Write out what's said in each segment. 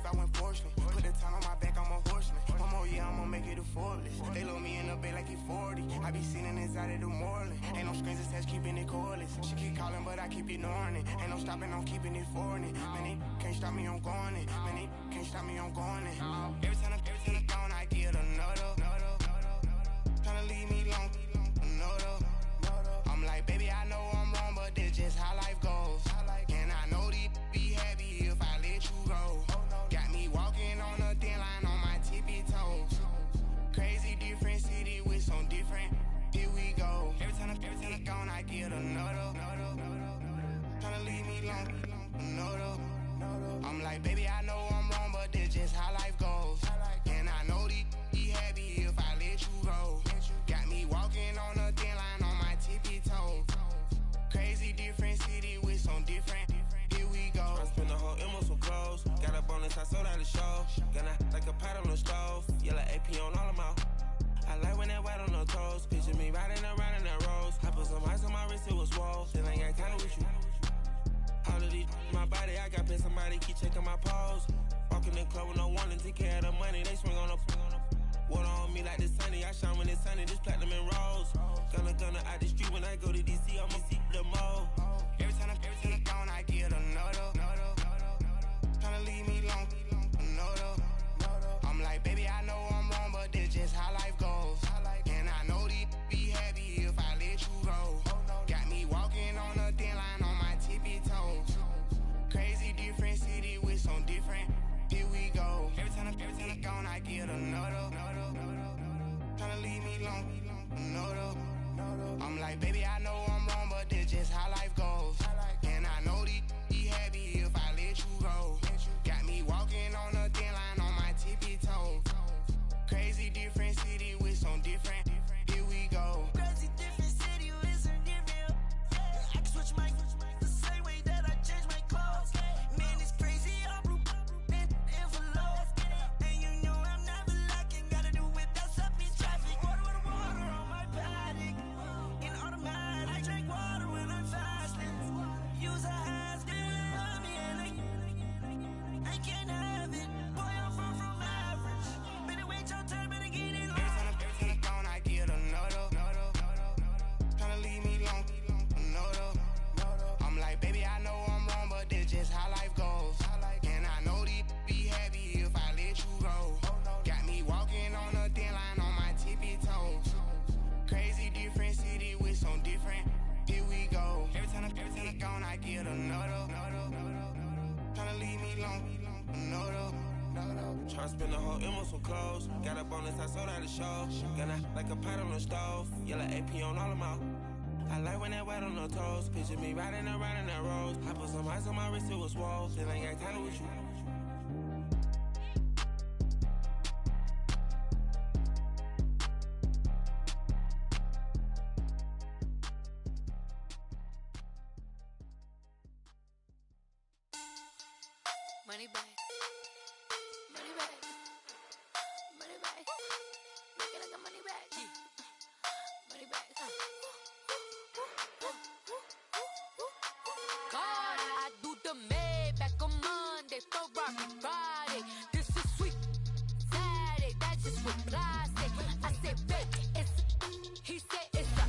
if I went fortunate. Put the time on my back, I'm a horseman. One more year, I'ma make it a Forbes. They load me in the bed like he 40. I be seen inside of the Moreland. Ain't no screens attached, keeping it cordless. She keep calling, but I keep ignoring it. Ain't no stopping, I'm keeping it foreign it. Man, they can't stop me, I'm going it. Man, they can't stop me, I'm going it. Every time I'm gone, I get another. Tryna leave me long, another. I'm like, baby, I know I'm wrong, but that's just how life goes. And I know these be happy if I let you go. Got me walking on a thin line on my tippy toes. Crazy different city with some different. Here we go. Every time I'm gone, I get another. Tryna leave me long, another. I'm like, baby, I know I'm wrong, but that's just how life goes. And I know these be happy if I let you go. Got me walking on a thin line on my tippy toes. Crazy different city with some different. Here we go. I spent the whole M on some clothes. Got a bonus, I sold out the show. Gonna like a pot on the stove. Yellow AP on all of my. I like when that white on the toes. Picture me riding around in that rose. I put some ice on my wrist, it was swole. Then I got kinda with you. All of these, my body, I got paid somebody keep checking my pose. Walking in the club with no warning, take care of the money. They swing on the. Water on me like the sunny, I shine when it's sunny, this platinum and rose. Gonna out the street when I go to DC, I'ma see the mo. Every time I'm gone, I get another. Tryna leave me long, another. I'm like, baby, I know I'm wrong, but that's just how life goes. And I know these be happy if I let you go. Got me walking on a thin line on my tippy toes. Crazy different city with some different. Here we go. Every time I'm gone, I get another. Tryna leave me long, another. I'm like, baby, I know I'm wrong, but that's just how life goes. And I know these be happy if I let you go. Got me walking on a thin line on my tippy toes. Crazy different city with some different. Here we go. Crazy different city with some different. I can switch my the same way that I change my clothes. Man, it's crazy, I'm blue envelope. And you know I'm never lacking. Gotta do it, that's up in traffic. Water on my paddock. In automatic, I drink water when I'm fasting. Use a hands, do it on me, and I can't have it. Boy, I'm far from average. Better wait your turn, better get it on. Every time I'm gone, I get another. Tryna leave me long, another. I'm like, baby, I know I'm wrong, but that's just how life goes. And I know these be happy if I let you go. Got me walking on a thin line on my tippy toes. Crazy different city with some different. Here we go. Every time I'm gone, I get another. Tryna leave me long, another. Tryna spend the whole M on some clothes. Got a bonus, I sold out the show. Gonna like a pot on the stove. Yellow AP on all of my. I like when that white on the toes. Picture me riding around in that rose. I put some ice on my wrist, it was swole. Then I got kinda with you. Money back. Money back. Money back. Make it like a money back. Money back. God, I do the Maybach on Monday, Ferrari Friday. This is sweet Saturday, that's just what plastic. I said, babe, it's. He said it's a.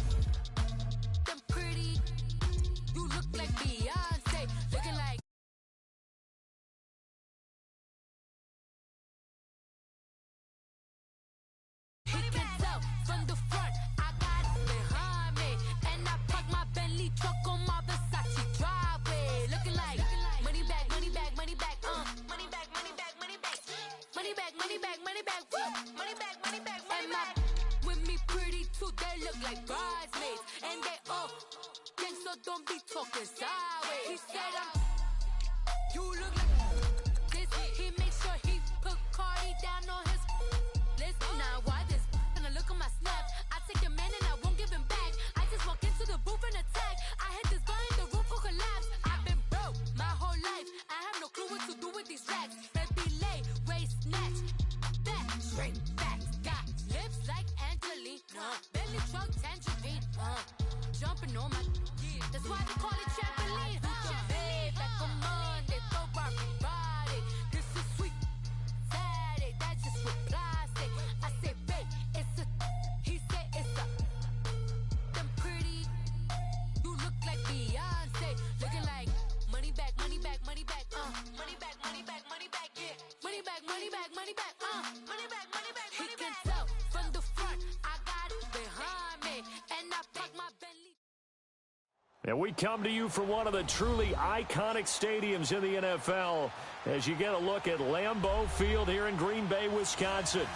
Them pretty. You look like Beyonce, looking like. From the front, I got it behind me, and I park my Bentley truck on my Versace driveway. Looking like money back, money back, money back, money back, money back, money back, money back, money back, money back, money back, money back, money back. With me pretty too, they look like bridesmaids, and they all gang, so don't be talking sideways. He said you look like this. He makes sure he put Cardi down on his list. Now why this? Look at my snap. I take the man and I won't give him back. I just walk into the booth and attack. I hit this guy in the roof will collapse. I've been broke my whole life. I have no clue what to do with these racks. Baby lay, waist snatch, back, straight back. Got lips like Angelina, belly truck tangerine. Jumping on my, that's why they call it trampoline. Babe, back on Monday, Ferrari Friday. This is sweet And we come to you from one of the truly iconic stadiums in the NFL as you get a look at Lambeau Field here in Green Bay, Wisconsin.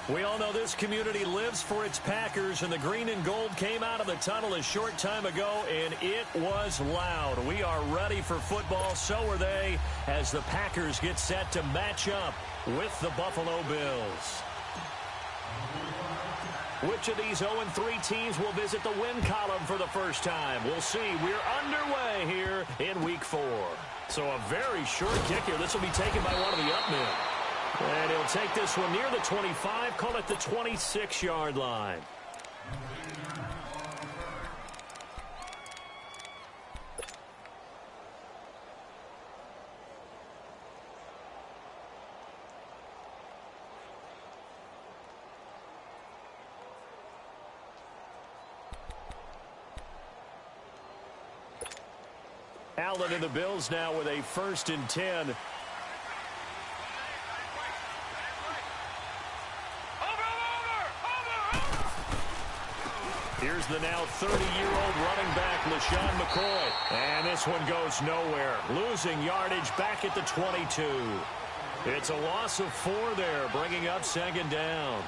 We all know this community lives for its Packers, and the green and gold came out of the tunnel a short time ago, and it was loud. We are ready for football. So are they as the Packers get set to match up with the Buffalo Bills. Which of these 0-3 teams will visit the win column for the first time? We'll see. We're underway here in Week 4. So a very short kick here. This will be taken by one of the up men. And he'll take this one near the 25, call it the 26-yard line. Allen and the Bills now with a 1st and 10. Here's the now 30-year-old running back, LaShawn McCoy. And this one goes nowhere. Losing yardage back at the 22. It's a loss of 4 there, bringing up 2nd down.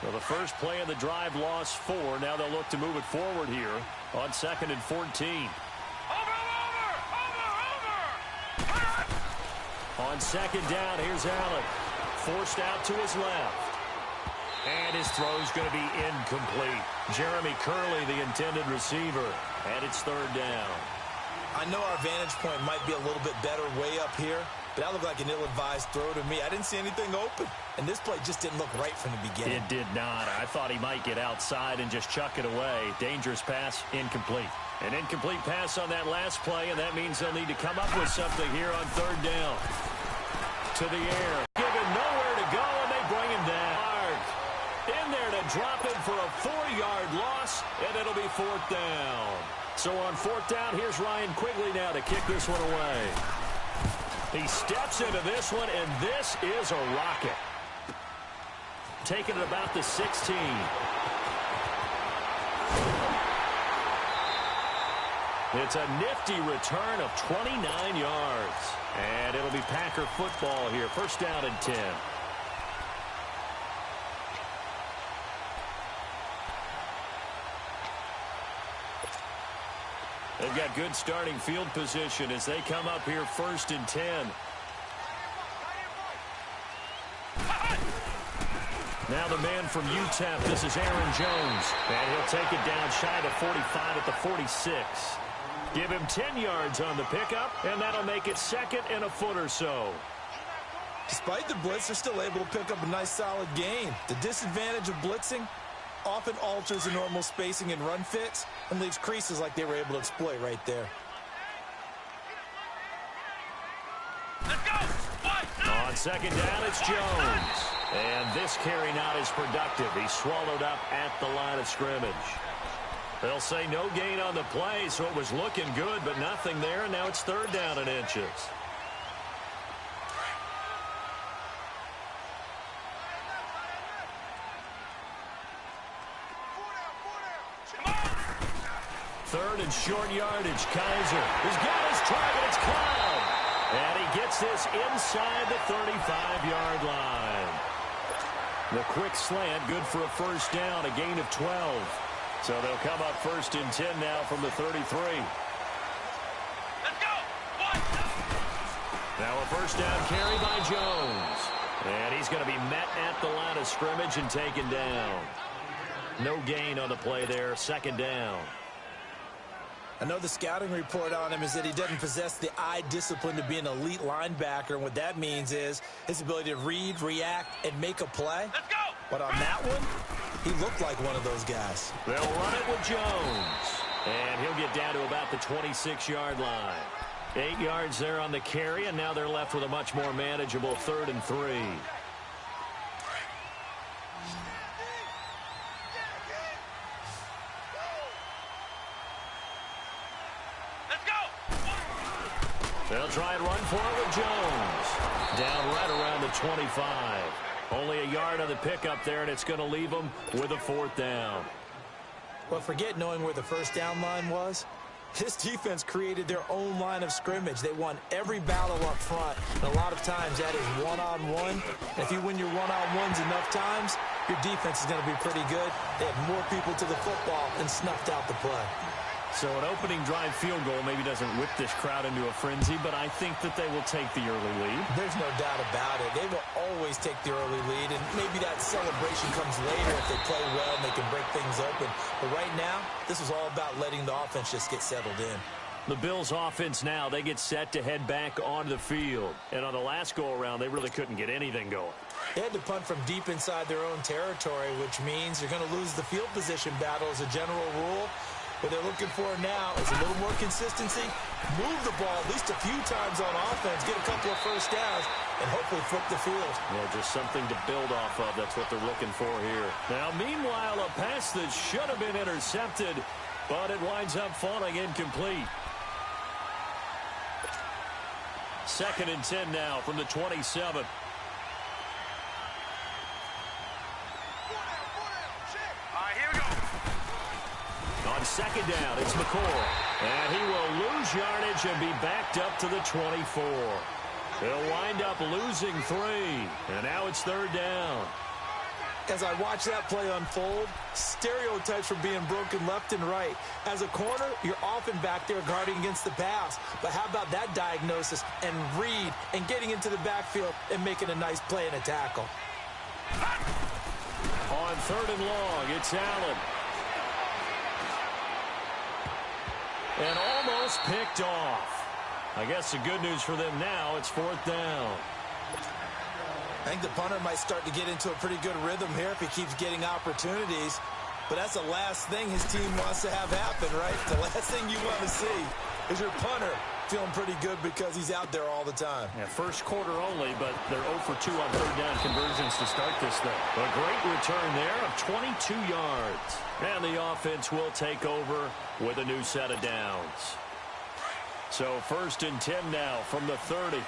Well, the first play of the drive lost 4. Now they'll look to move it forward here on 2nd and 14. On 2nd down, here's Allen. Forced out to his left. And his throw's going to be incomplete. Jeremy Curley, the intended receiver. And it's 3rd down. I know our vantage point might be a little bit better way up here, but that looked like an ill-advised throw to me. I didn't see anything open, and this play just didn't look right from the beginning. It did not. I thought he might get outside and just chuck it away. Dangerous pass, incomplete. An incomplete pass on that last play, and that means they'll need to come up with something here on 3rd down. To the air. Given nowhere to go, and they bring him down. In there to drop him for a 4-yard loss, and it'll be 4th down. So on 4th down, here's Ryan Quigley now to kick this one away. He steps into this one, and this is a rocket. Taking it about the 16. It's a nifty return of 29 yards. And it'll be Packer football here. 1st down and 10. They've got good starting field position as they come up here 1st and 10. Now the man from UTEP, this is Aaron Jones. And he'll take it down shy of 45 at the 46. Give him 10 yards on the pickup, and that'll make it 2nd and a foot or so. Despite the blitz, they're still able to pick up a nice solid gain. The disadvantage of blitzing often alters the normal spacing and run fits and leaves creases like they were able to exploit right there. Let's go! On 2nd down, it's Jones. And this carry not as productive. He's swallowed up at the line of scrimmage. They'll say no gain on the play, so it was looking good, but nothing there, and now it's 3rd down and inches. Third and short yardage. Kaiser has got his target. It's caught. And he gets this inside the 35-yard line. The quick slant, good for a 1st down, a gain of 12. So they'll come up 1st and 10 now from the 33. Let's go! Now a 1st down carry by Jones. And he's going to be met at the line of scrimmage and taken down. No gain on the play there. 2nd down. I know the scouting report on him is that he doesn't possess the eye discipline to be an elite linebacker. And what that means is his ability to read, react, and make a play. Let's go! But on that one, he looked like one of those guys. They'll run it with Jones. And he'll get down to about the 26-yard line. 8 yards there on the carry, and now they're left with a much more manageable 3rd and 3. They'll try and run for it with Jones. Down right around the 25. Only a yard on the pickup there, and it's going to leave them with a 4th down. Well, forget knowing where the first down line was. This defense created their own line of scrimmage. They won every battle up front, and a lot of times that is one-on-one. If you win your one-on-ones enough times, your defense is going to be pretty good. They had more people to the football and snuffed out the play. So an opening drive field goal maybe doesn't whip this crowd into a frenzy, but I think that they will take the early lead. There's no doubt about it. They will always take the early lead, and maybe that celebration comes later if they play well and they can break things open. But right now, this is all about letting the offense just get settled in. The Bills' offense now, they get set to head back onto the field. And on the last go-around, they really couldn't get anything going. They had to punt from deep inside their own territory, which means you're going to lose the field position battle as a general rule. What they're looking for now is a little more consistency, move the ball at least a few times on offense, get a couple of first downs, and hopefully flip the field. Well, just something to build off of. That's what they're looking for here. Now, meanwhile, a pass that should have been intercepted, but it winds up falling incomplete. 2nd and 10 now from the 27. On 2nd down, it's McCoy. And he will lose yardage and be backed up to the 24. They'll wind up losing 3. And now it's 3rd down. As I watch that play unfold, stereotypes are being broken left and right. As a corner, you're often back there guarding against the pass. But how about that diagnosis and read and getting into the backfield and making a nice play and a tackle? On 3rd and long, it's Allen. And almost picked off. I guess the good news for them now, it's 4th down. I think the punter might start to get into a pretty good rhythm here if he keeps getting opportunities. But that's the last thing his team wants to have happen, right? The last thing you want to see is your punter feeling pretty good because he's out there all the time. Yeah, first quarter only, but they're 0 for 2 on 3rd down conversions to start this thing. A great return there of 22 yards. And the offense will take over with a new set of downs. So 1st and 10 now from the 30.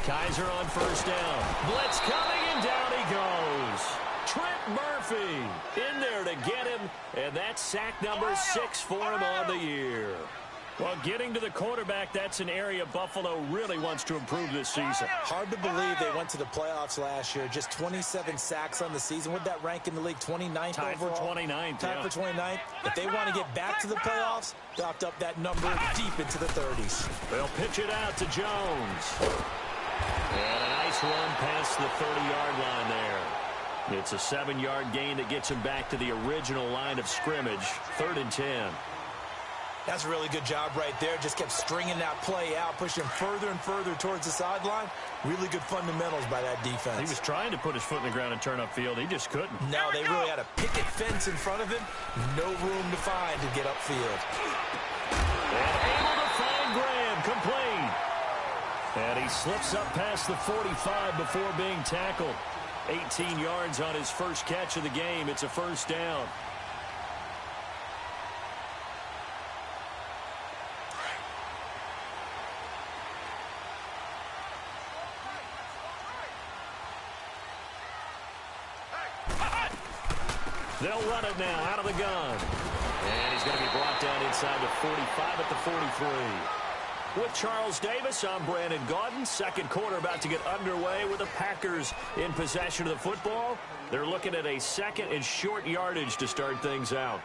Kaiser on 1st down. Blitz coming, and down he goes. Trent Murphy in there to get him, and that's sack number 6 for him on the year. Well, getting to the quarterback, that's an area Buffalo really wants to improve this season. Hard to believe they went to the playoffs last year. Just 27 sacks on the season. Would that rank in the league? 29th Tied overall? for 29th, Tied for 29th. If they want to get back to the playoffs, dropped up that number deep into the 30s. They'll pitch it out to Jones. And a nice run past the 30-yard line there. It's a 7-yard gain that gets him back to the original line of scrimmage. 3rd and 10. That's a really good job right there. Just kept stringing that play out, pushing further and further towards the sideline. Really good fundamentals by that defense. He was trying to put his foot in the ground and turn upfield. He just couldn't. No, they really had a picket fence in front of him. No room to find to get upfield. And able to find Graham, complete. And he slips up past the 45 before being tackled. 18 yards on his first catch of the game. It's a 1st down. They'll run it now out of the gun. And he's going to be brought down inside the 45 at the 43. With Charles Davis, I'm Brandon Gaudin. Second quarter about to get underway with the Packers in possession of the football. They're looking at a 2nd and short yardage to start things out.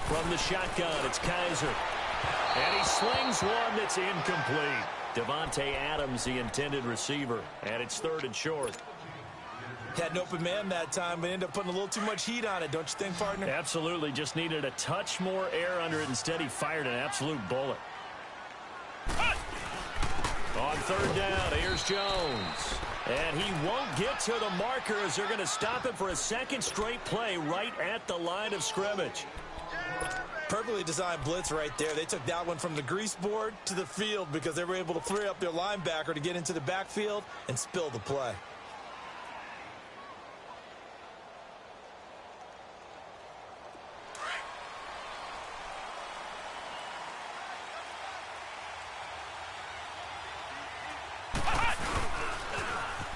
From the shotgun, it's Kaiser. And he slings one that's incomplete. Devontae Adams, the intended receiver. And it's 3rd and short. Had an open man that time, but ended up putting a little too much heat on it, don't you think, partner? Absolutely. Just needed a touch more air under it. Instead, he fired an absolute bullet. On 3rd down, here's Jones. And he won't get to the marker as they're going to stop him for a 2nd straight play right at the line of scrimmage. Perfectly designed blitz right there. They took that one from the grease board to the field because they were able to free up their linebacker to get into the backfield and spill the play.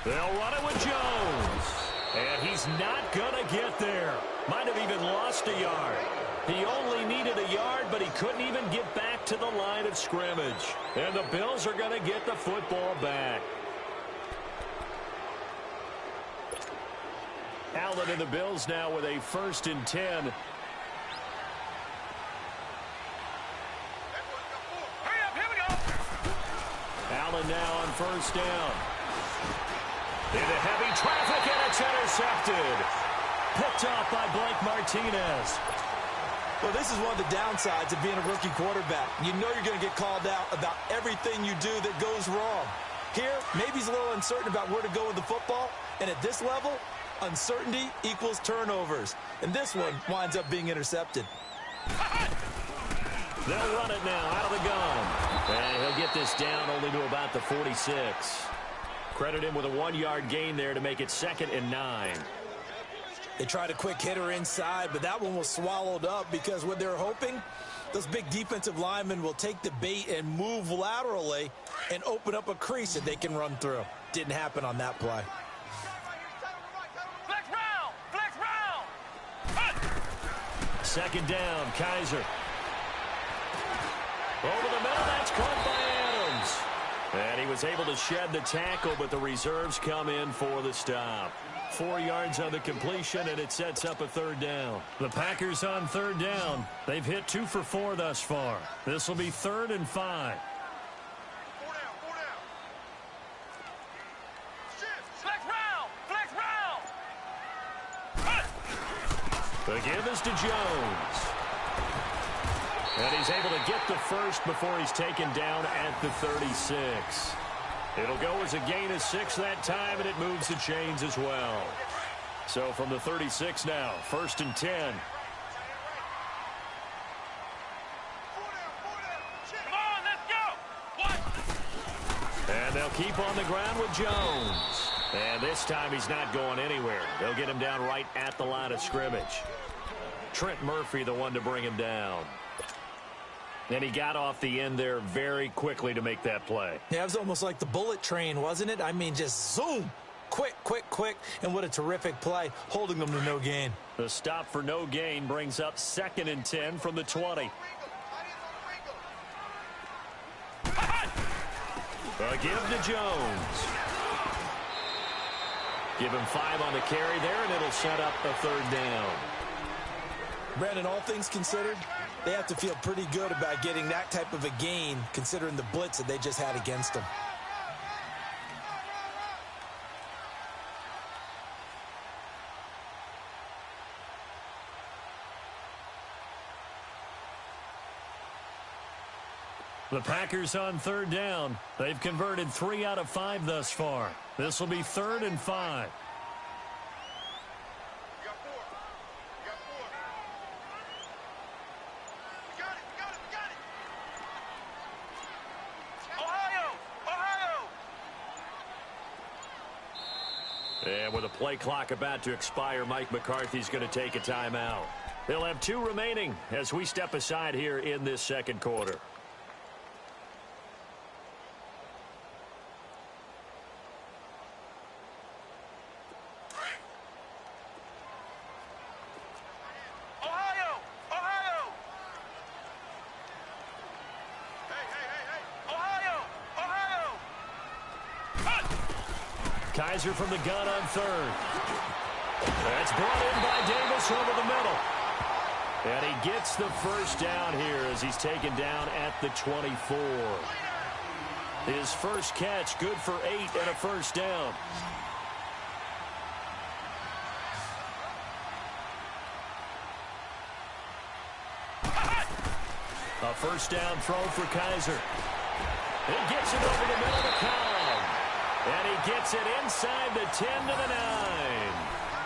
They'll run it with Jones. And he's not going to get there. Might have even lost a yard. He only needed a yard, but he couldn't even get back to the line of scrimmage. And the Bills are going to get the football back. Allen and the Bills now with a 1st and 10. Allen now on 1st down. Into heavy traffic, and it's intercepted. Picked off by Blake Martinez. Well, this is one of the downsides of being a rookie quarterback. You know you're going to get called out about everything you do that goes wrong. Here, maybe he's a little uncertain about where to go with the football, and at this level, uncertainty equals turnovers. And this one winds up being intercepted. They'll run it now out of the gun. And he'll get this down only to about the 46. Credit him with a 1-yard gain there to make it 2nd and 9. They tried a quick hitter inside, but that one was swallowed up because what they're hoping, those big defensive linemen will take the bait and move laterally and open up a crease that they can run through. Didn't happen on that play. Flex round! Flex round! 2nd down, Kaiser. Over the middle, that's caught by Adams. And he was able to shed the tackle, but the reserves come in for the stop. 4 yards on the completion, and it sets up a 3rd down. The Packers on 3rd down. They've hit 2 for 4 thus far. This will be 3rd and 5. Flex round! Flex round! The give is to Jones. And he's able to get the first before he's taken down at the 36. It'll go as a gain of 6 that time, and it moves the chains as well. So from the 36 now, 1st and 10. Come on, let's go! And they'll keep on the ground with Jones. And this time he's not going anywhere. They'll get him down right at the line of scrimmage. Trent Murphy, the one to bring him down. And he got off the end there very quickly to make that play. Yeah, it was almost like the bullet train, wasn't it? I mean, just zoom. Quick, quick, quick. And what a terrific play, holding them to no gain. The stop for no gain brings up 2nd and 10 from the 20. A give to Jones. Give him 5 on the carry there, and it'll set up a 3rd down. Brandon, all things considered, they have to feel pretty good about getting that type of a gain, considering the blitz that they just had against them. The Packers on 3rd down. They've converted 3 out of 5 thus far. This will be 3rd and 5. And with a play clock about to expire, Mike McCarthy's going to take a timeout. They'll have 2 remaining as we step aside here in this 2nd quarter. Kaiser from the gun on 3rd. That's brought in by Davis over the middle. And he gets the 1st down here as he's taken down at the 24. His first catch, good for 8 and a 1st down. A 1st down throw for Kaiser. He gets it over the middle to Cobb. And he gets it inside the 10 to the 9.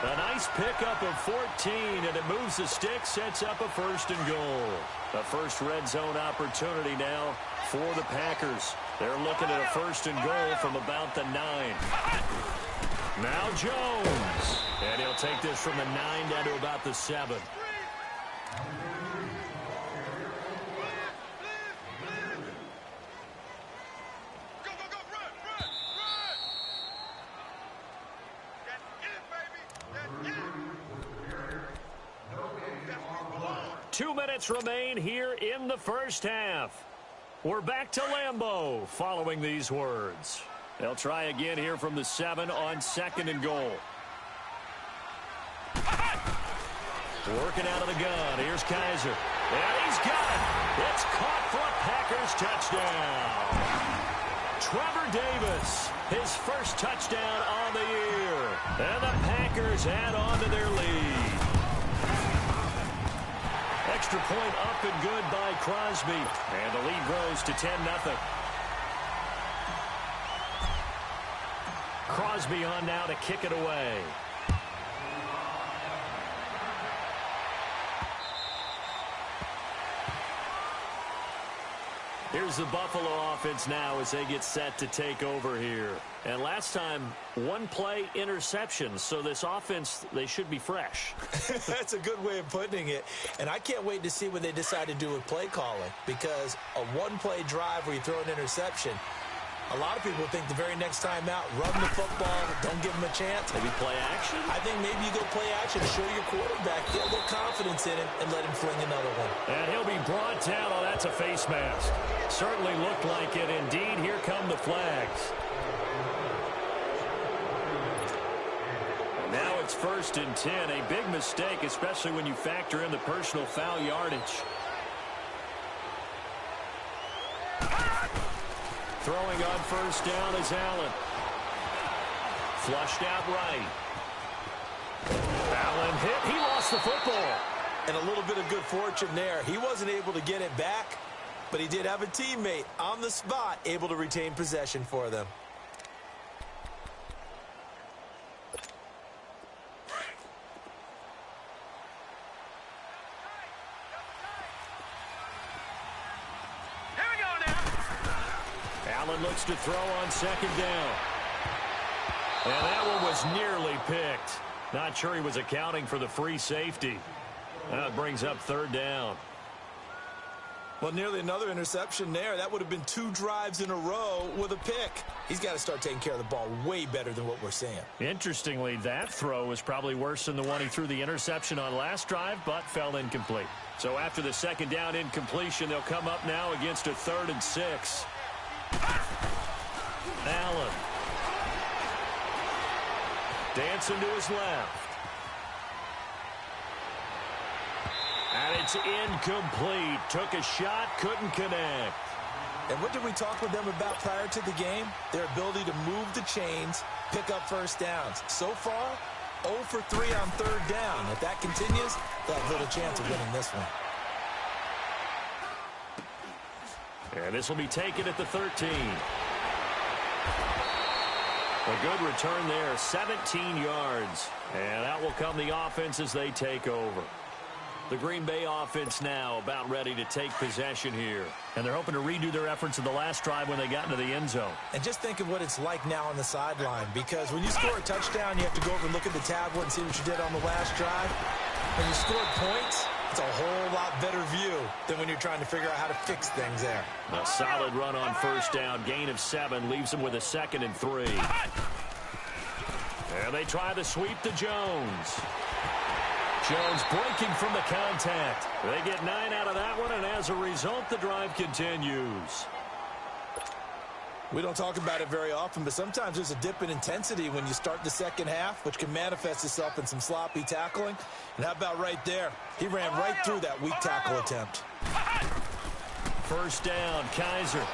A nice pickup of 14, and it moves the stick, sets up a 1st and goal. A first red zone opportunity now for the Packers. They're looking at a 1st and goal from about the 9. Now Jones. And he'll take this from the 9 down to about the 7. Two minutes remain here in the first half. We're back to Lambeau following these words. They'll try again here from the 7 on 2nd and goal. Working out of the gun. Here's Kaiser. And he's got it. It's caught for a Packers touchdown. Trevor Davis, his first touchdown on the year. And the Packers add on to their lead. Extra point up and good by Crosby. And the lead grows to 10-0. Crosby on now to kick it away. Here's the Buffalo offense now as they get set to take over here. And last time, one play interception. So this offense, they should be fresh. That's a good way of putting it. And I can't wait to see what they decide to do with play calling. Because a one-play drive where you throw an interception, a lot of people think the very next time out, run the football, don't give them a chance. Maybe play action? I think maybe you go play action, show your quarterback, get a little confidence in him, and let him fling another one. And he'll be brought down. Oh, that's a face mask. Certainly looked like it. Indeed, here come the flags. And now it's 1st and 10. A big mistake, especially when you factor in the personal foul yardage. Throwing on 1st down is Allen. Flushed out right. Allen hit. He lost the football. And a little bit of good fortune there. He wasn't able to get it back, but he did have a teammate on the spot able to retain possession for them. Allen looks to throw on 2nd down. And that one was nearly picked. Not sure he was accounting for the free safety. That brings up 3rd down. Well, nearly another interception there. That would have been 2 drives in a row with a pick. He's got to start taking care of the ball way better than what we're seeing. Interestingly, that throw was probably worse than the one he threw the interception on last drive, but fell incomplete. So after the 2nd down incompletion, they'll come up now against a 3rd and 6. Allen. Dancing to his left. And it's incomplete. Took a shot, couldn't connect. And what did we talk with them about prior to the game? Their ability to move the chains, pick up 1st downs. So far, 0 for 3 on 3rd down. If that continues, they'll have little chance of winning this one. And this will be taken at the 13. A good return there, 17 yards. And out will come the offense as they take over. The Green Bay offense now about ready to take possession here. And they're hoping to redo their efforts in the last drive when they got into the end zone. And just think of what it's like now on the sideline. Because when you score a touchdown, you have to go over and look at the tablet and see what you did on the last drive. When you scored points, it's a whole lot better view than when you're trying to figure out how to fix things there. A solid run on 1st down. Gain of 7 leaves them with a 2nd and 3. And they try the sweep to Jones. Jones breaking from the contact. They get 9 out of that one, and as a result, the drive continues. We don't talk about it very often, but sometimes there's a dip in intensity when you start the 2nd half, which can manifest itself in some sloppy tackling. And how about right there? He ran right through that weak tackle attempt. 1st down, Kaiser.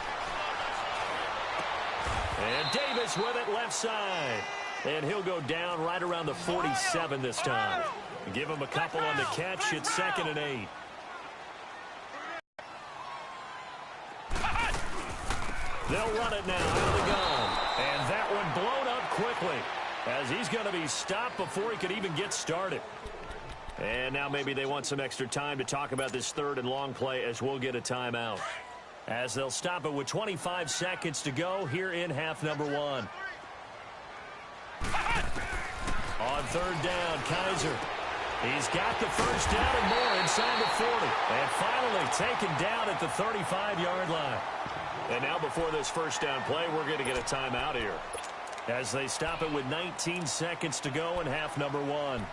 And Davis with it left side. And he'll go down right around the 47 this time. Give him a couple on the catch. It's 2nd and 8. They'll run it now out of the gun. And that one blown up quickly. as he's going to be stopped before he could even get started. And now maybe they want some extra time to talk about this third and long play as we'll get a timeout. As they'll stop it with 25 seconds to go here in half number one. On third down, Kaiser. He's got the first down and more inside the 40. And finally taken down at the 35-yard line. And now before this first down play, we're going to get a timeout here, as they stop it with 19 seconds to go in half number one.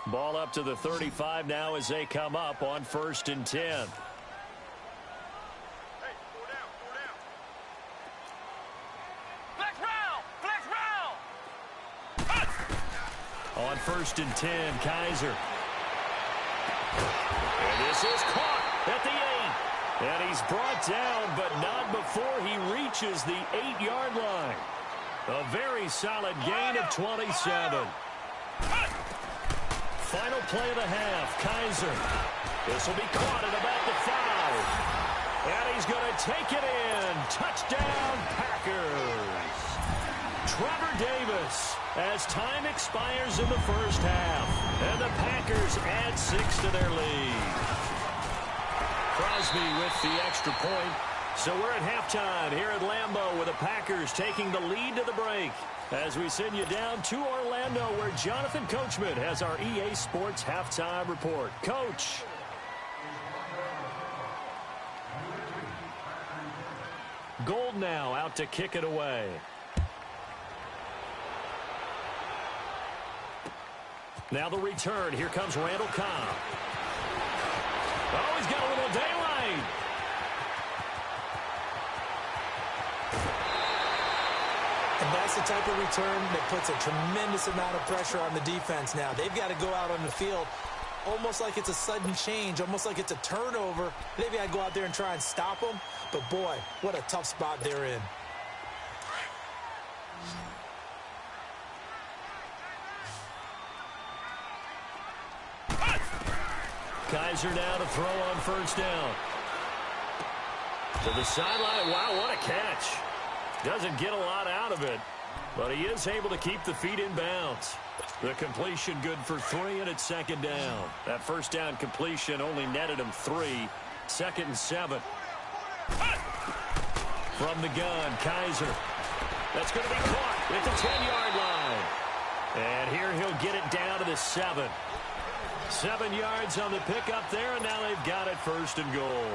Ball up to the 35 now as they come up on 1st and 10. On 1st and 10, Kaiser. And this is caught at the 8. And he's brought down, but not before he reaches the 8-yard line. A very solid gain of 27. Final play of the half, Kaiser. This will be caught at about the 5. And he's going to take it in. Touchdown, Packers. Trevor Davis, as time expires in the first half, and the Packers add 6 to their lead. Crosby with the extra point. So we're at halftime here at Lambeau with the Packers taking the lead to the break, as we send you down to Orlando, where Jonathan Coachman has our EA Sports halftime report. Coach. Gold now out to kick it away. Now the return. Here comes Randall Cobb. Oh, he's got a little daylight. And that's the type of return that puts a tremendous amount of pressure on the defense now. They've got to go out on the field almost like it's a sudden change, almost like it's a turnover. Maybe I'd go out there and try and stop them. But, boy, what a tough spot they're in. Kaiser now to throw on first down. To the sideline. Wow, what a catch. Doesn't get a lot out of it, but he is able to keep the feet in bounds. The completion good for 3, and it's 2nd down. That first down completion only netted him 3. 2nd and 7. From the gun, Kaiser. That's going to be caught at the 10-yard line. And here he'll get it down to the 7. 7 yards on the pickup there, and now they've got it 1st and goal.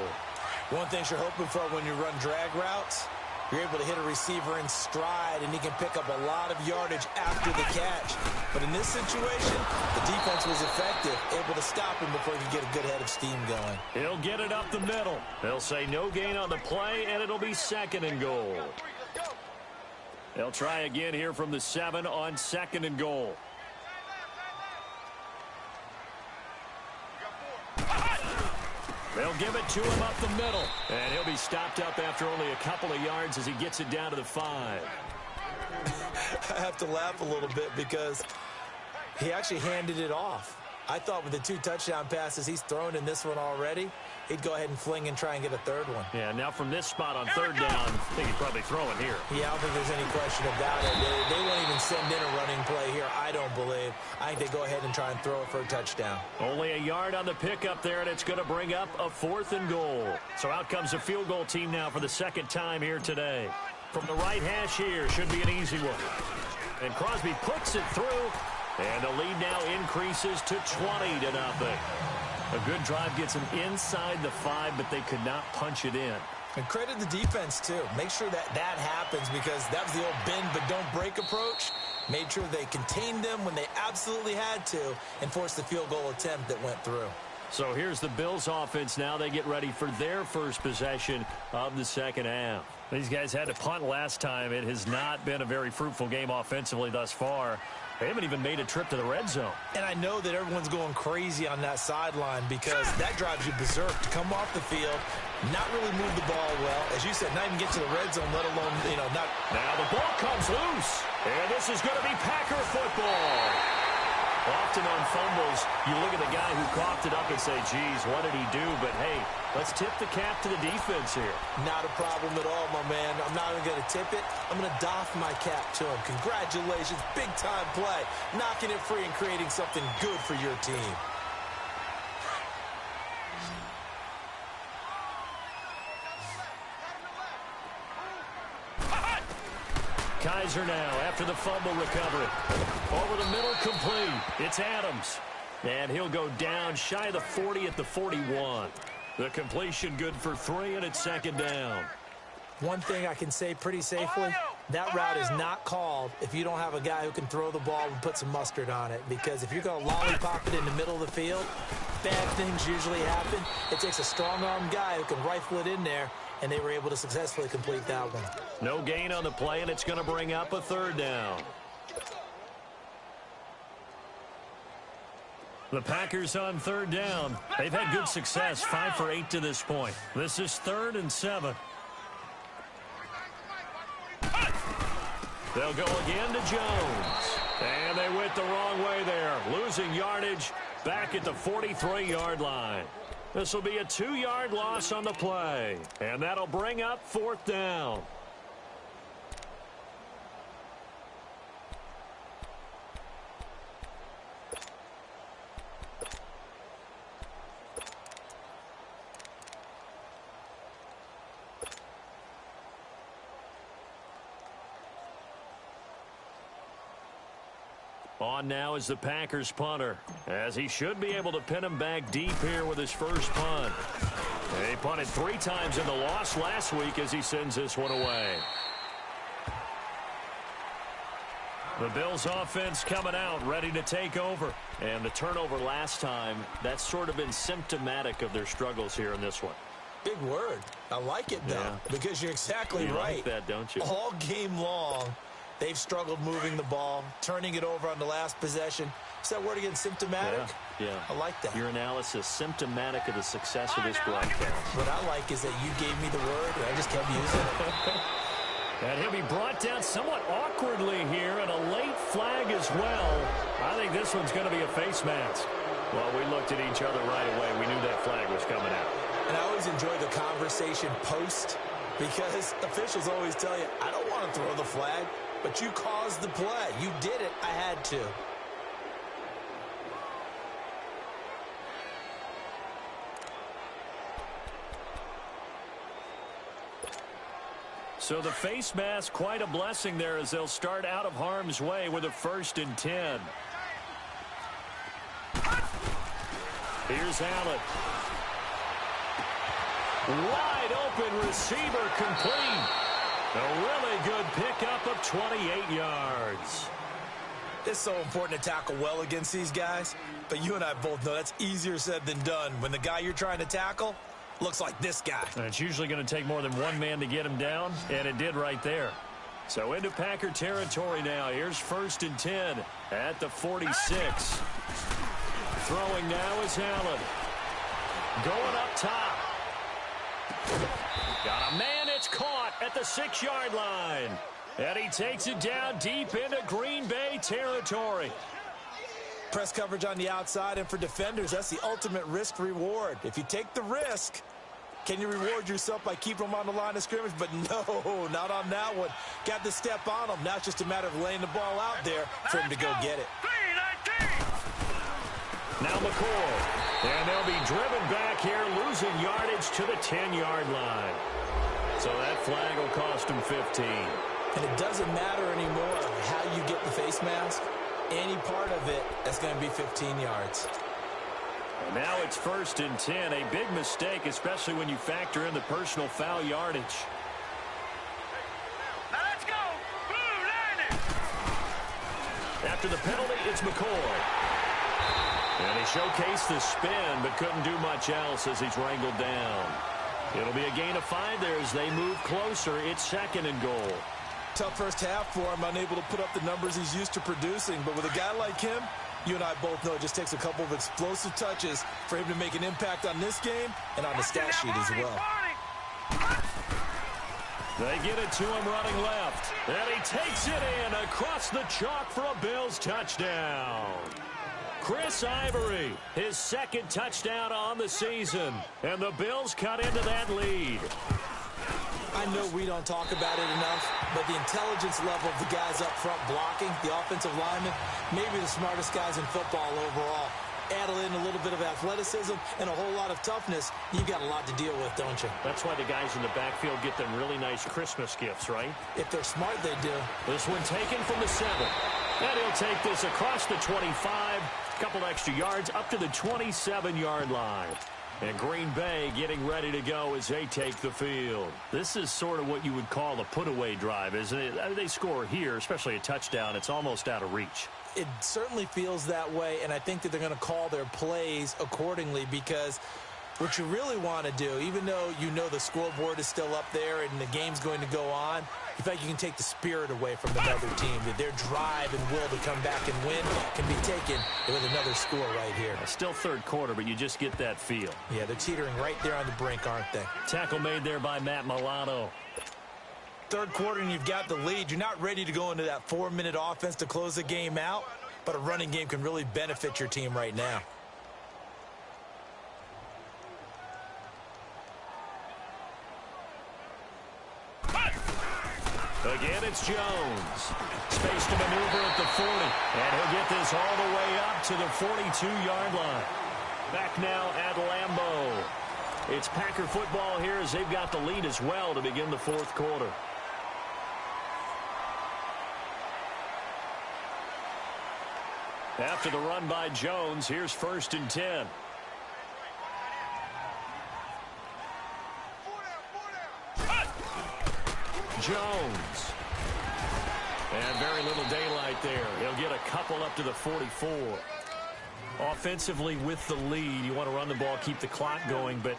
One thing you're hoping for when you run drag routes, you're able to hit a receiver in stride, and he can pick up a lot of yardage after the catch. But in this situation, the defense was effective, able to stop him before he could get a good head of steam going. He'll get it up the middle. They'll say no gain on the play, and it'll be 2nd and goal. They'll try again here from the 7 on 2nd and goal. They'll give it to him up the middle. And he'll be stopped up after only a couple of yards as he gets it down to the 5. I have to laugh a little bit because he actually handed it off. I thought with the 2 touchdown passes he's thrown in this one already, he'd go ahead and fling and try and get a 3rd one. Yeah, now from this spot on 3rd down, I think he's probably throwing here. Yeah, I don't think there's any question about it. They won't even send in a running play here, I don't believe. I think they go ahead and try and throw it for a touchdown. Only a yard on the pickup there, and it's going to bring up a 4th and goal. So out comes the field goal team now for the 2nd time here today. From the right hash here, should be an easy one. And Crosby puts it through. And the lead now increases to 20-0. A good drive gets them inside the 5, but they could not punch it in. And credit the defense, too. Make sure that happens, because that was the old bend but don't break approach. Made sure they contained them when they absolutely had to and forced the field goal attempt that went through. So here's the Bills offense now. They get ready for their first possession of the 2nd half. These guys had to punt last time. It has not been a very fruitful game offensively thus far. They haven't even made a trip to the red zone. And I know that everyone's going crazy on that sideline because that drives you berserk to come off the field, not really move the ball well. As you said, not even get to the red zone, let alone, not. Now the ball comes loose. And this is going to be Packer football. Often on fumbles, you look at the guy who coughed it up and say, geez, what did he do? But, hey, let's tip the cap to the defense here. Not a problem at all, my man. I'm not even going to tip it. I'm going to doff my cap to him. Congratulations. Big-time play. Knocking it free and creating something good for your team. Kizer now after the fumble recovery. Over the middle, complete. It's Adams. And he'll go down shy of the 40 at the 41. The completion good for 3, and it's second down. One thing I can say pretty safely, that route is not called if you don't have a guy who can throw the ball and put some mustard on it. Because if you're going to lollipop it in the middle of the field, bad things usually happen. It takes a strong-arm guy who can rifle it in there, and they were able to successfully complete that one. No gain on the play, and it's going to bring up a third down. The Packers on third down. They've had good success, 5 for 8 to this point. This is 3rd and 7. They'll go again to Jones. And they went the wrong way there, losing yardage back at the 43-yard line. This will be a 2-yard loss on the play, and that'll bring up 4th down. On now is the Packers punter, as he should be able to pin him back deep here with his first punt. He punted 3 times in the loss last week as he sends this one away. The Bills offense coming out, ready to take over. And the turnover last time, that's sort of been symptomatic of their struggles here in this one. Big word. I like it, though, because you're exactly right. You like that, don't you? All game long, they've struggled moving the ball, turning it over on the last possession. Is that word again, symptomatic? Yeah. I like that. Your analysis, symptomatic of the success of this broadcast. What I like is that you gave me the word, and I just kept using it. And he'll be brought down somewhat awkwardly here, and a late flag as well. I think this one's going to be a face mask. Well, we looked at each other right away. We knew that flag was coming out. And I always enjoy the conversation post, because officials always tell you, I don't want to throw the flag, but you caused the play. You did it. I had to. So the face mask, quite a blessing there as they'll start out of harm's way with a 1st and 10. Here's Allen. Wide open receiver complete. A really good pickup of 28 yards. It's so important to tackle well against these guys, but you and I both know that's easier said than done when the guy you're trying to tackle looks like this guy. And it's usually going to take more than one man to get him down, and it did right there. So into Packer territory now. Here's 1st and 10 at the 46. Throwing now is Allen. Going up top. Got a man, it's caught at the 6-yard line. And he takes it down deep into Green Bay territory. Press coverage on the outside, and for defenders, that's the ultimate risk-reward. If you take the risk, can you reward yourself by keeping them on the line of scrimmage? But no, not on that one. Got to step on them. Now it's just a matter of laying the ball out there for him to go get it. Now McCoy. And they'll be driven back here, losing yardage to the 10-yard line. So that flag will cost him 15. And it doesn't matter anymore how you get the face mask. Any part of it, that's going to be 15 yards. And now it's 1st and 10. A big mistake, especially when you factor in the personal foul yardage. Now let's go. Blue line. After the penalty, it's McCoy. And he showcased the spin, but couldn't do much else as he's wrangled down. It'll be a gain of 5 there as they move closer. It's 2nd and goal. Tough first half for him, unable to put up the numbers he's used to producing. But with a guy like him, you and I both know it just takes a couple of explosive touches for him to make an impact on this game and on the stat sheet as well. They get it to him running left. And he takes it in across the chalk for a Bills touchdown. Chris Ivory, his second touchdown on the season. And the Bills cut into that lead. I know we don't talk about it enough, but the intelligence level of the guys up front blocking, the offensive linemen, maybe the smartest guys in football overall. Add in a little bit of athleticism and a whole lot of toughness, you've got a lot to deal with, don't you? That's why the guys in the backfield get them really nice Christmas gifts, right? If they're smart, they do. This one taken from the 7. And he'll take this across the 25, a couple extra yards up to the 27-yard line. And Green Bay getting ready to go as they take the field. This is sort of what you would call a put-away drive, isn't it? They score here, especially a touchdown. It's almost out of reach. It certainly feels that way, and I think that they're going to call their plays accordingly, because what you really want to do, even though you know the scoreboard is still up there and the game's going to go on, you think you can take the spirit away from another team, that their drive and will to come back and win can be taken with another score right here. Still third quarter, but you just get that feel. Yeah, they're teetering right there on the brink, aren't they? Tackle made there by Matt Milano. Third quarter and you've got the lead. You're not ready to go into that 4-minute offense to close the game out, but a running game can really benefit your team right now. Again, it's Jones. Space to maneuver at the 40. And he'll get this all the way up to the 42-yard line. Back now at Lambeau. It's Packer football here as they've got the lead as well to begin the fourth quarter. After the run by Jones, here's 1st and 10. Jones. And very little daylight there. He'll get a couple up to the 44. Offensively with the lead, you want to run the ball, keep the clock going, but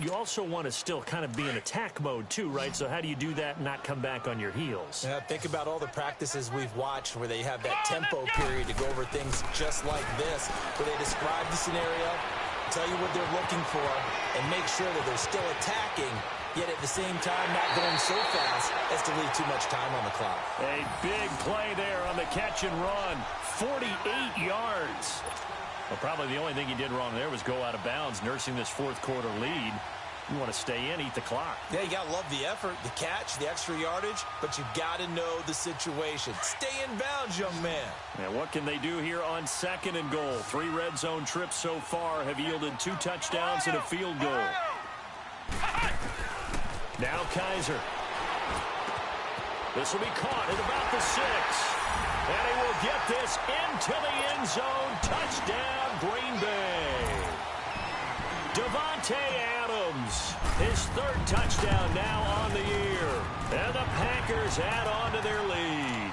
you also want to still kind of be in attack mode too, right? So how do you do that and not come back on your heels? Yeah, think about all the practices we've watched where they have that tempo period to go over things just like this, where they describe the scenario, tell you what they're looking for, and make sure that they're still attacking, yet at the same time not going so fast as to leave too much time on the clock. A big play there on the catch and run. 48 yards. Well, probably the only thing he did wrong there was go out of bounds, nursing this fourth quarter lead. You want to stay in, eat the clock. Yeah, you got to love the effort, the catch, the extra yardage, but you got to know the situation. Stay in bounds, young man. Now, what can they do here on 2nd and goal? 3 red zone trips so far have yielded 2 touchdowns and a field goal. Now Kaiser. This will be caught at about the 6. And he will get this into the end zone. Touchdown, Green Bay. Davante Adams, his 3rd touchdown now on the year. And the Packers add on to their lead.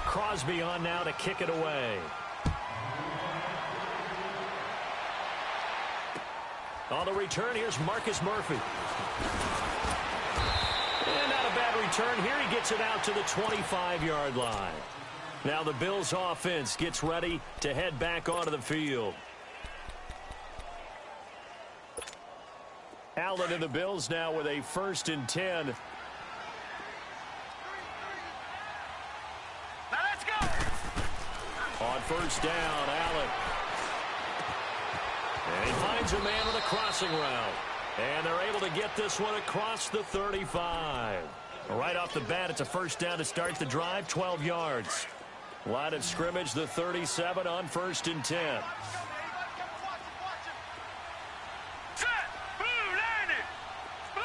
Crosby on now to kick it away. On the return, here's Marcus Murphy. And not a bad return here. He gets it out to the 25-yard line. Now the Bills offense gets ready to head back onto the field. Allen and the Bills now with a 1st and 10. Now let's go. On 1st down, Allen. And he finds a man with a crossing route. And they're able to get this one across the 35. Right off the bat, it's a 1st down to start the drive, 12 yards. Line of scrimmage, the 37 on 1st and 10. Set. Blue 90. Blue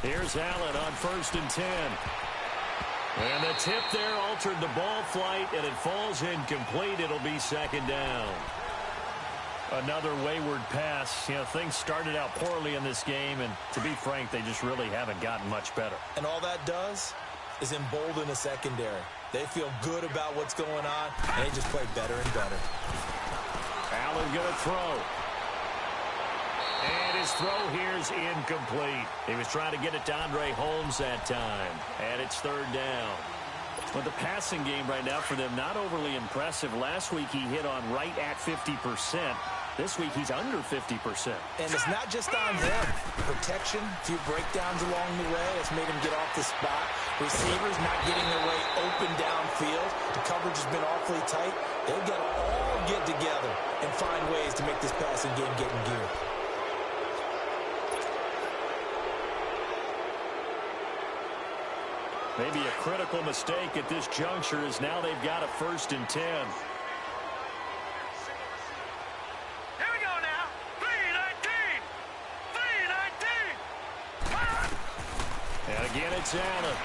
90. Here's Allen on 1st and 10. And the tip there altered the ball flight, and it falls incomplete. It'll be 2nd down. Another wayward pass. You know, things started out poorly in this game, and to be frank, they just really haven't gotten much better. And all that does is embolden the secondary. They feel good about what's going on, and they just play better and better. Allen going to throw. And his throw here's incomplete. He was trying to get it to Andre Holmes that time. And it's 3rd down. Well, the passing game right now for them, not overly impressive. Last week he hit on right at 50%. This week, he's under 50%. And it's not just on him. Protection, a few breakdowns along the way. It's made him get off the spot. Receivers not getting their way open downfield. The coverage has been awfully tight. They've got to all get together and find ways to make this passing game get in gear. Maybe a critical mistake at this juncture is now they've got a 1st and 10. Here we go now. 3-19. 3-19. And again, it's Allen.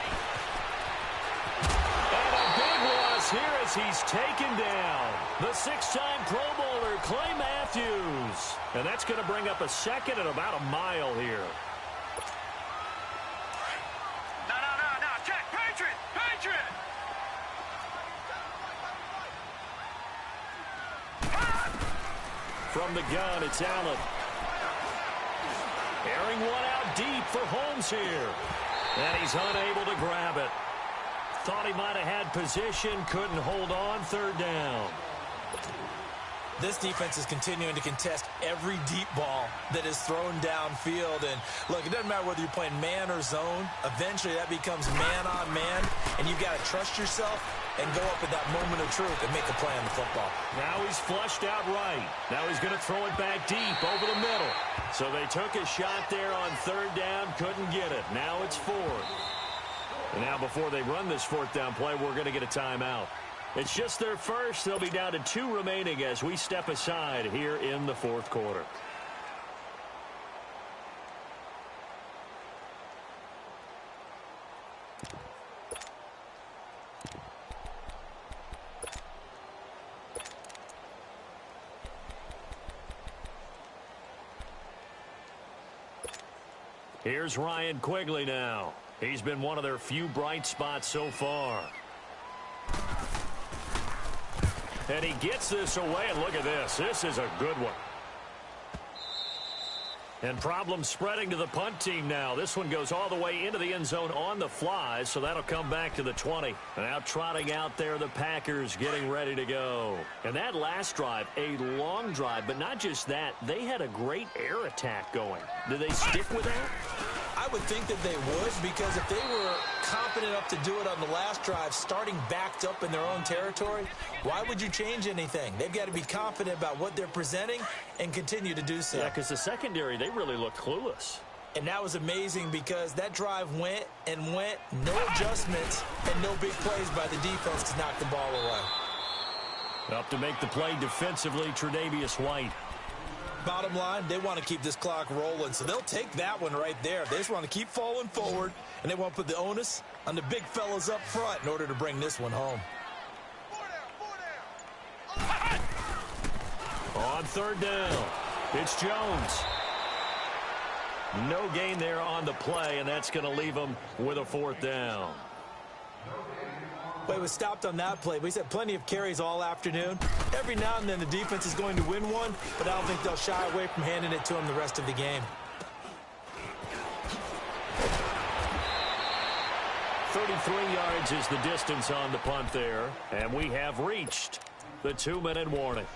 And a big loss here as he's taken down. The 6-time Pro Bowler, Clay Matthews. And that's going to bring up a second at about a mile here. From the gun, it's Allen. Airing one out deep for Holmes here. And he's unable to grab it. Thought he might have had position, couldn't hold on, 3rd down. This defense is continuing to contest every deep ball that is thrown downfield. And, look, it doesn't matter whether you're playing man or zone. Eventually, that becomes man-on-man, and you've got to trust yourself and go up at that moment of truth and make a play on the football. Now he's flushed out right. Now he's going to throw it back deep over the middle. So they took a shot there on 3rd down, couldn't get it. Now it's 4th. And now before they run this 4th down play, we're going to get a timeout. It's just their first. They'll be down to 2 remaining as we step aside here in the 4th quarter. Here's Ryan Quigley now. He's been one of their few bright spots so far. And he gets this away, and look at this. This is a good one. And problems spreading to the punt team now. This one goes all the way into the end zone on the fly, so that'll come back to the 20. And now trotting out there, the Packers getting ready to go. And that last drive, a long drive, but not just that. They had a great air attack going. Do they stick with that? I would think that they would, because if they were confident enough to do it on the last drive, starting backed up in their own territory, why would you change anything? They've got to be confident about what they're presenting and continue to do so. Yeah, because the secondary, they really looked clueless. And that was amazing because that drive went and went, no adjustments, and no big plays by the defense to knock the ball away. Up to make the play defensively, Tre'Davious White. Bottom line, they want to keep this clock rolling, so they'll take that one right there. They just want to keep falling forward, and they want to put the onus on the big fellas up front in order to bring this one home. On 3rd down, it's Jones. No gain there on the play, and that's going to leave them with a 4th down. Well, he was stopped on that play, but he's had plenty of carries all afternoon. Every now and then the defense is going to win one, but I don't think they'll shy away from handing it to him the rest of the game. 33 yards is the distance on the punt there, and we have reached the 2-minute warning.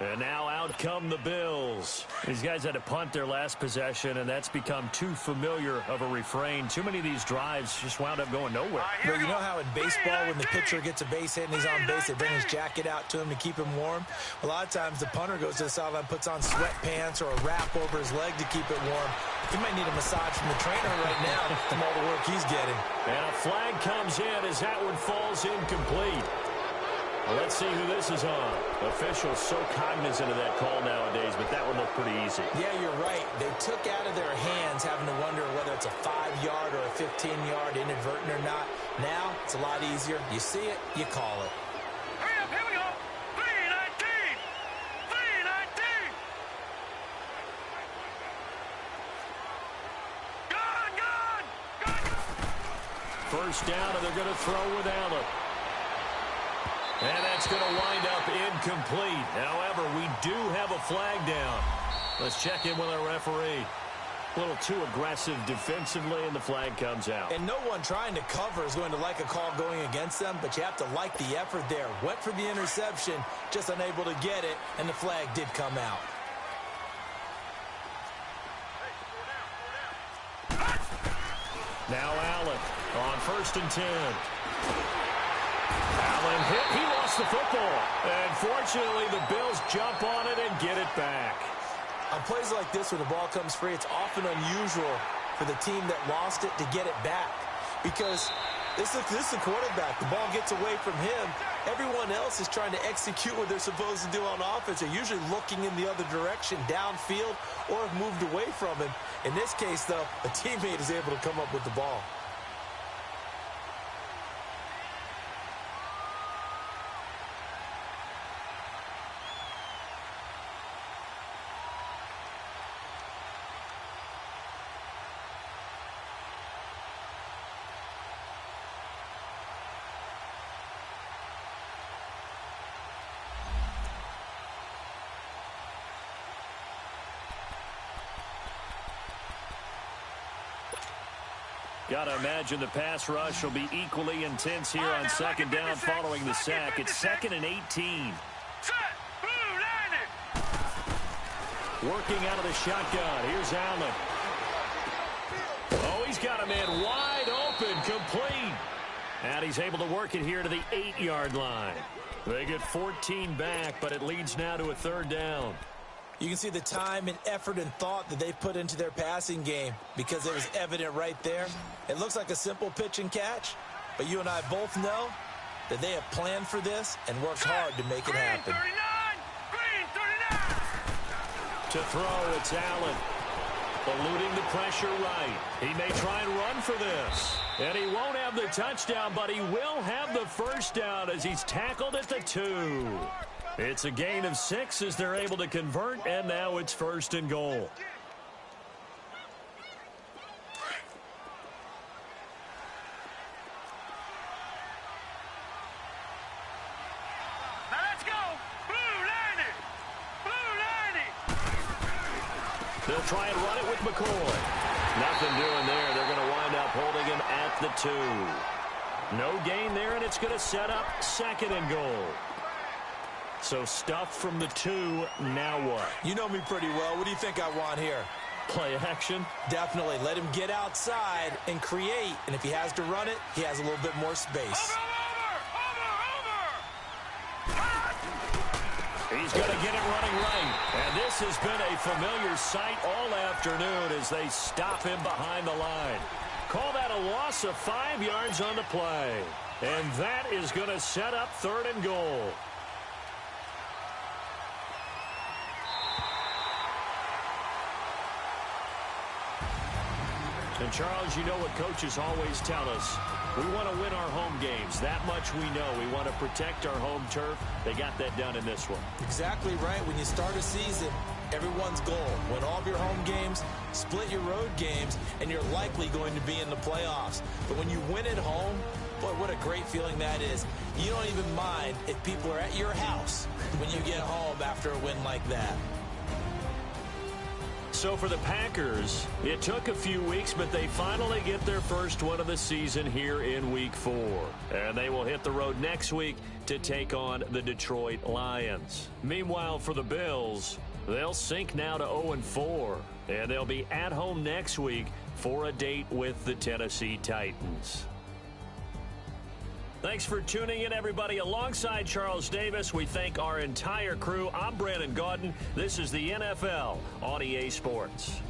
And now out come the Bills. These guys had to punt their last possession, and that's become too familiar of a refrain. Too many of these drives just wound up going nowhere. Well, you know how in baseball when the pitcher gets a base hit and he's on base, they bring his jacket out to him to keep him warm? A lot of times the punter goes to the sideline, puts on sweatpants or a wrap over his leg to keep it warm. He might need a massage from the trainer right now from all the work he's getting. And a flag comes in as that one falls incomplete. Well, let's see who this is on. Officials so cognizant of that call nowadays, but that one looked pretty easy. Yeah, you're right. They took out of their hands having to wonder whether it's a 5-yard or a 15-yard inadvertent or not. Now, it's a lot easier. You see it, you call it. Hurry up, here we go. 3-19. 3-19. Gone. First down, and they're going to throw with Allen. And that's going to wind up incomplete. However, we do have a flag down. Let's check in with our referee. A little too aggressive defensively, and the flag comes out. And no one trying to cover is going to like a call going against them, but you have to like the effort there. Went for the interception, just unable to get it, and the flag did come out. Now Allen on 1st and 10. Allen hit. He lost the football. And fortunately, the Bills jump on it and get it back. On plays like this, when the ball comes free, it's often unusual for the team that lost it to get it back. Because this is the quarterback. The ball gets away from him. Everyone else is trying to execute what they're supposed to do on offense. They're usually looking in the other direction, downfield, or have moved away from him. In this case, though, a teammate is able to come up with the ball. Got to imagine the pass rush will be equally intense here on 2nd down following the sack. It's 2nd and 18. Working out of the shotgun. Here's Allen. Oh, he's got a man wide open, complete. And he's able to work it here to the 8-yard line. They get 14 back, but it leads now to a 3rd down. You can see the time and effort and thought that they've put into their passing game because it was evident right there. It looks like a simple pitch and catch, but you and I both know that they have planned for this and worked hard to make it happen. To throw, it's Allen. Eluding the pressure right. He may try and run for this. And he won't have the touchdown, but he will have the 1st down as he's tackled at the 2. It's a gain of 6 as they're able to convert, and now it's 1st and goal. Now let's go. Blue line it. Blue line it. They'll try and run it with McCoy. Nothing doing there. They're going to wind up holding him at the 2. No gain there, and it's going to set up 2nd and goal. So stuff from the 2, now what? You know me pretty well. What do you think I want here? Play action? Definitely. Let him get outside and create. And if he has to run it, he has a little bit more space. He's going to get it running right. And this has been a familiar sight all afternoon as they stop him behind the line. Call that a loss of 5 yards on the play. And that is going to set up 3rd and goal. And, Charles, you know what coaches always tell us. We want to win our home games. That much we know. We want to protect our home turf. They got that done in this one. Exactly right. When you start a season, everyone's goal, win all of your home games, split your road games, and you're likely going to be in the playoffs. But when you win at home, boy, what a great feeling that is. You don't even mind if people are at your house when you get home after a win like that. So for the Packers, it took a few weeks, but they finally get their first win of the season here in Week 4. And they will hit the road next week to take on the Detroit Lions. Meanwhile, for the Bills, they'll sink now to 0-4. And they'll be at home next week for a date with the Tennessee Titans. Thanks for tuning in, everybody. Alongside Charles Davis, we thank our entire crew. I'm Brandon Gaudin. This is the NFL on EA Sports.